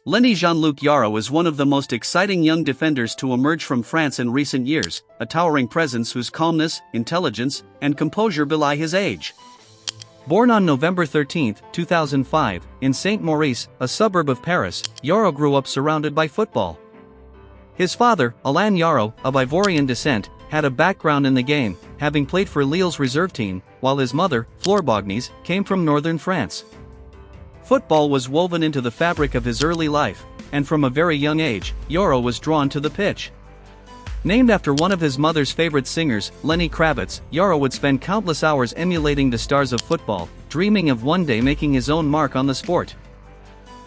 Leny Jean-Luc Yoro is one of the most exciting young defenders to emerge from France in recent years, a towering presence whose calmness, intelligence, and composure belie his age. Born on November 13, 2005, in Saint-Maurice, a suburb of Paris, Yoro grew up surrounded by football. His father, Leny Yoro, of Ivorian descent, had a background in the game, having played for Lille's reserve team, while his mother, Fleur Bognies, came from northern France. Football was woven into the fabric of his early life, and from a very young age, Yoro was drawn to the pitch. Named after one of his mother's favorite singers, Lenny Kravitz, Yoro would spend countless hours emulating the stars of football, dreaming of one day making his own mark on the sport.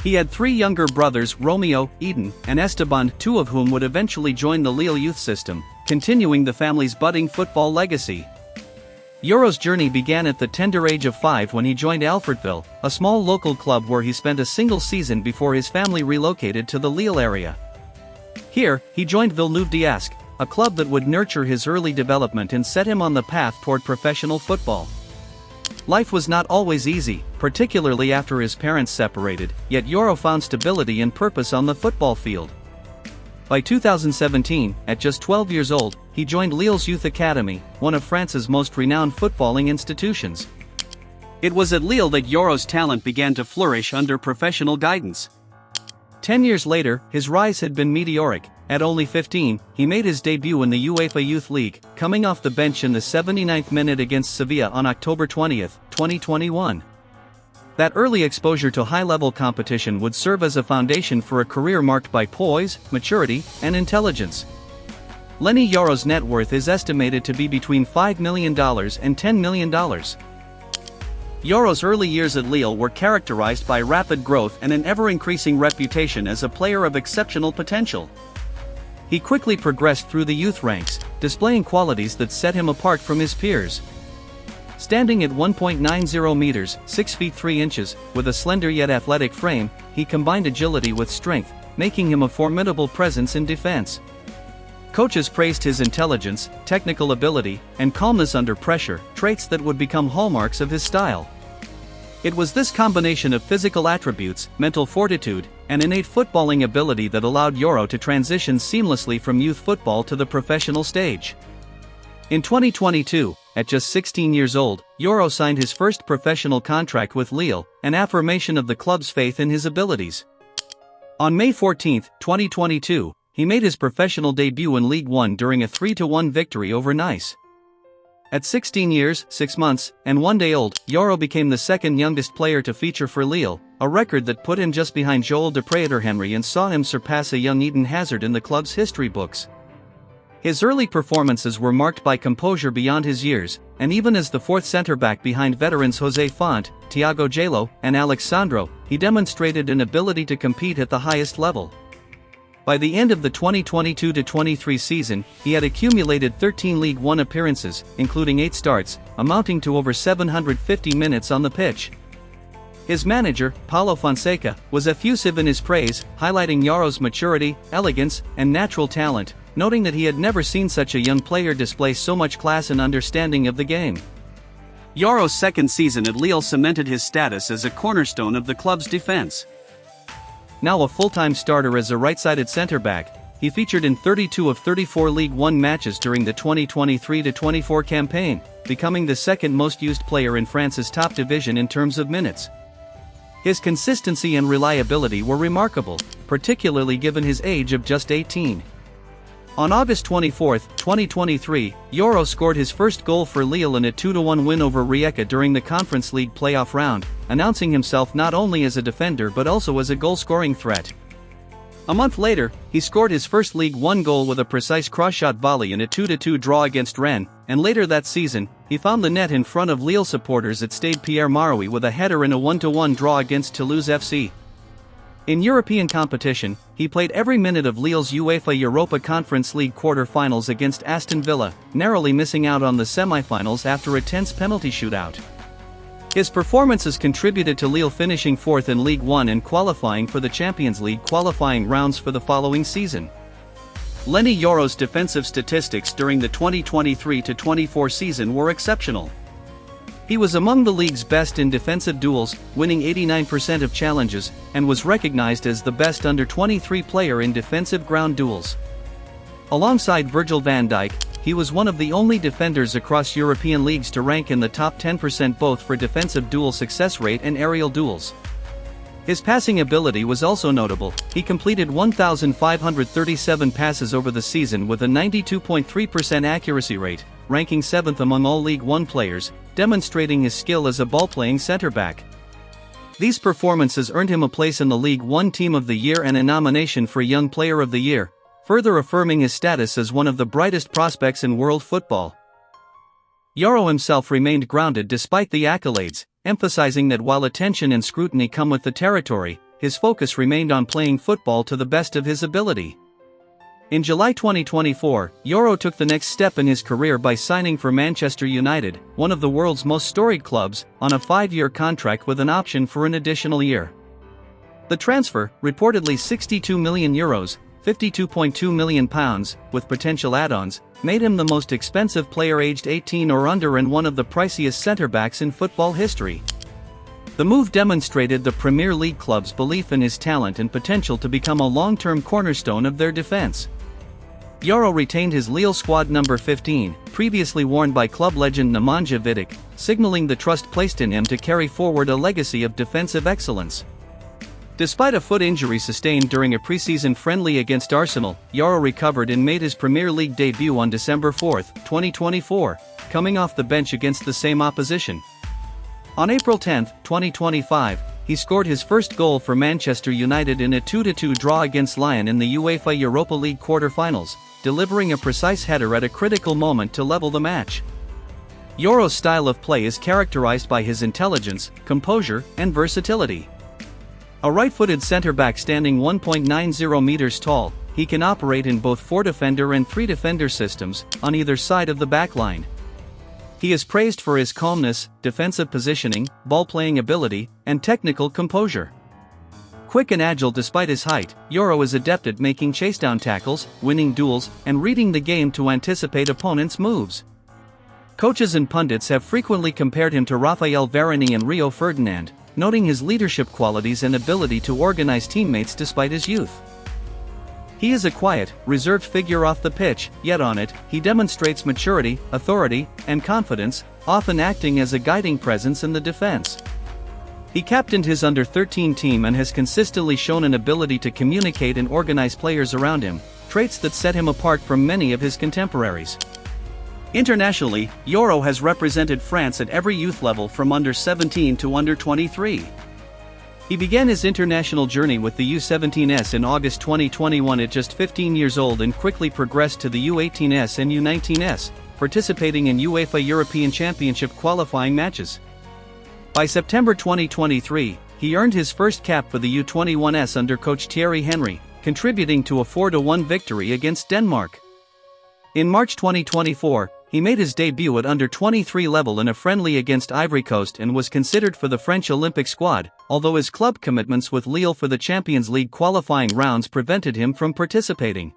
He had three younger brothers, Romeo, Eden, and Esteban, two of whom would eventually join the Lille youth system, continuing the family's budding football legacy. Yoro's journey began at the tender age of 5 when he joined Alfredville, a small local club where he spent a single season before his family relocated to the Lille area. Here, he joined Villeneuve d'Ascq, a club that would nurture his early development and set him on the path toward professional football. Life was not always easy, particularly after his parents separated, yet Yoro found stability and purpose on the football field. By 2017, at just 12 years old, he joined Lille's Youth Academy, one of France's most renowned footballing institutions. It was at Lille that Yoro's talent began to flourish under professional guidance. 10 years later, his rise had been meteoric. At only 15, he made his debut in the UEFA Youth League, coming off the bench in the 79th minute against Sevilla on October 20, 2021. That early exposure to high-level competition would serve as a foundation for a career marked by poise, maturity, and intelligence. Leny Yoro's net worth is estimated to be between $5 million and $10 million. Yoro's early years at Lille were characterized by rapid growth and an ever-increasing reputation as a player of exceptional potential. He quickly progressed through the youth ranks, displaying qualities that set him apart from his peers. Standing at 1.90 meters, 6 feet 3 inches, with a slender yet athletic frame, he combined agility with strength, making him a formidable presence in defense. Coaches praised his intelligence, technical ability, and calmness under pressure, traits that would become hallmarks of his style. It was this combination of physical attributes, mental fortitude, and innate footballing ability that allowed Yoro to transition seamlessly from youth football to the professional stage. In 2022, at just 16 years old, Yoro signed his first professional contract with Lille, an affirmation of the club's faith in his abilities. On May 14, 2022, he made his professional debut in Ligue 1 during a 3-1 victory over Nice. At 16 years, 6 months, and 1 day old, Yoro became the second youngest player to feature for Lille, a record that put him just behind Joel Depré-Henry and saw him surpass a young Eden Hazard in the club's history books. His early performances were marked by composure beyond his years, and even as the fourth centre-back behind veterans José Font, Thiago Jallo, and Alexandro, he demonstrated an ability to compete at the highest level. By the end of the 2022-23 season, he had accumulated 13 Ligue 1 appearances, including 8 starts, amounting to over 750 minutes on the pitch. His manager, Paulo Fonseca, was effusive in his praise, highlighting Yoro's maturity, elegance, and natural talent, noting that he had never seen such a young player display so much class and understanding of the game. Yoro's second season at Lille cemented his status as a cornerstone of the club's defense. Now a full-time starter as a right-sided centre-back, he featured in 32 of 34 Ligue 1 matches during the 2023-24 campaign, becoming the second most used player in France's top division in terms of minutes. His consistency and reliability were remarkable, particularly given his age of just 18. On August 24, 2023, Yoro scored his first goal for Lille in a 2-1 win over Rijeka during the Conference League playoff round, announcing himself not only as a defender but also as a goal-scoring threat. A month later, he scored his first Ligue 1 goal with a precise cross-shot volley in a 2-2 draw against Rennes, and later that season, he found the net in front of Lille supporters at Stade Pierre-Maroui with a header in a 1-1 draw against Toulouse FC. In European competition, he played every minute of Lille's UEFA Europa Conference League quarter-finals against Aston Villa, narrowly missing out on the semi-finals after a tense penalty shootout. His performances contributed to Lille finishing fourth in Ligue 1 and qualifying for the Champions League qualifying rounds for the following season. Leny Yoro's defensive statistics during the 2023-24 season were exceptional. He was among the league's best in defensive duels, winning 89% of challenges, and was recognized as the best under-23 player in defensive ground duels. Alongside Virgil van Dijk, he was one of the only defenders across European leagues to rank in the top 10% both for defensive duel success rate and aerial duels. His passing ability was also notable. He completed 1,537 passes over the season with a 92.3% accuracy rate, ranking 7th among all League One players, demonstrating his skill as a ball-playing center-back. These performances earned him a place in the League One Team of the Year and a nomination for Young Player of the Year, further affirming his status as one of the brightest prospects in world football. Yoro himself remained grounded despite the accolades, emphasizing that while attention and scrutiny come with the territory, his focus remained on playing football to the best of his ability. In July 2024, Yoro took the next step in his career by signing for Manchester United, one of the world's most storied clubs, on a 5-year contract with an option for an additional year. The transfer, reportedly €62 million, £52.2 million, with potential add-ons, made him the most expensive player aged 18 or under and one of the priciest centre-backs in football history. The move demonstrated the Premier League club's belief in his talent and potential to become a long-term cornerstone of their defence. Yoro retained his Lille squad number 15, previously worn by club legend Nemanja Vidic, signalling the trust placed in him to carry forward a legacy of defensive excellence. Despite a foot injury sustained during a pre-season friendly against Arsenal, Yoro recovered and made his Premier League debut on December 4, 2024, coming off the bench against the same opposition. On April 10, 2025, he scored his first goal for Manchester United in a 2-2 draw against Lyon in the UEFA Europa League quarter-finals, delivering a precise header at a critical moment to level the match. Yoro's style of play is characterized by his intelligence, composure, and versatility. A right-footed centre-back standing 1.90 meters tall, he can operate in both 4-defender and 3-defender systems, on either side of the backline. He is praised for his calmness, defensive positioning, ball-playing ability, and technical composure. Quick and agile despite his height, Yoro is adept at making chase-down tackles, winning duels, and reading the game to anticipate opponents' moves. Coaches and pundits have frequently compared him to Raphael Varane and Rio Ferdinand, noting his leadership qualities and ability to organize teammates despite his youth. He is a quiet, reserved figure off the pitch, yet on it, he demonstrates maturity, authority, and confidence, often acting as a guiding presence in the defense. He captained his under-13 team and has consistently shown an ability to communicate and organize players around him, traits that set him apart from many of his contemporaries. Internationally, Yoro has represented France at every youth level from under-17 to under-23. He began his international journey with the U17s in August 2021 at just 15 years old and quickly progressed to the U18s and U19s, participating in UEFA European Championship qualifying matches. By September 2023, he earned his first cap for the U21s under coach Thierry Henry, contributing to a 4-1 victory against Denmark. In March 2024, he made his debut at under-23 level in a friendly against Ivory Coast and was considered for the French Olympic squad, although his club commitments with Lille for the Champions League qualifying rounds prevented him from participating.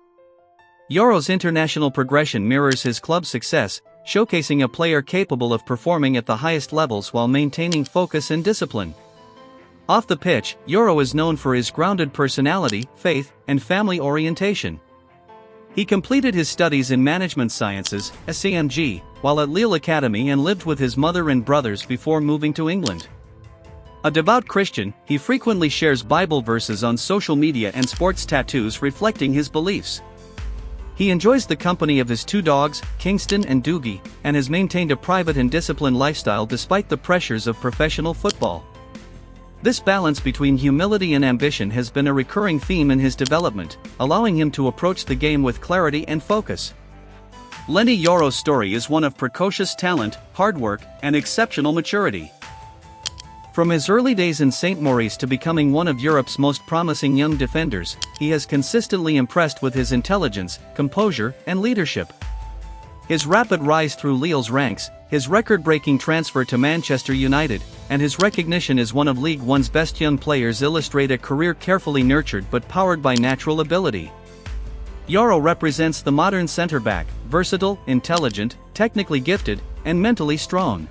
Yoro's international progression mirrors his club's success, showcasing a player capable of performing at the highest levels while maintaining focus and discipline. Off the pitch, Yoro is known for his grounded personality, faith, and family orientation. He completed his studies in management sciences, SCMG, while at Lille Academy and lived with his mother and brothers before moving to England. A devout Christian, he frequently shares Bible verses on social media and sports tattoos reflecting his beliefs. He enjoys the company of his 2 dogs, Kingston and Doogie, and has maintained a private and disciplined lifestyle despite the pressures of professional football. This balance between humility and ambition has been a recurring theme in his development, allowing him to approach the game with clarity and focus. Leny Yoro's story is one of precocious talent, hard work, and exceptional maturity. From his early days in St. Maurice to becoming one of Europe's most promising young defenders, he has consistently impressed with his intelligence, composure, and leadership. His rapid rise through Lille's ranks, his record-breaking transfer to Manchester United, and his recognition as one of League One's best young players illustrate a career carefully nurtured but powered by natural ability. Yoro represents the modern centre-back, versatile, intelligent, technically gifted, and mentally strong.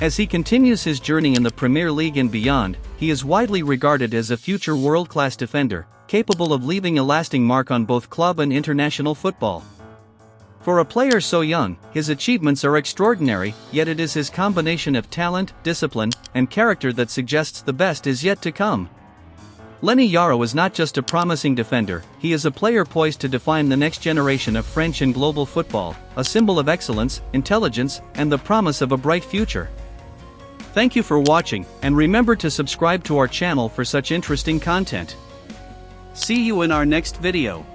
As he continues his journey in the Premier League and beyond, he is widely regarded as a future world-class defender, capable of leaving a lasting mark on both club and international football. For a player so young, his achievements are extraordinary, yet it is his combination of talent, discipline, and character that suggests the best is yet to come. Leny Yoro is not just a promising defender, he is a player poised to define the next generation of French and global football, a symbol of excellence, intelligence, and the promise of a bright future. Thank you for watching, and remember to subscribe to our channel for such interesting content. See you in our next video.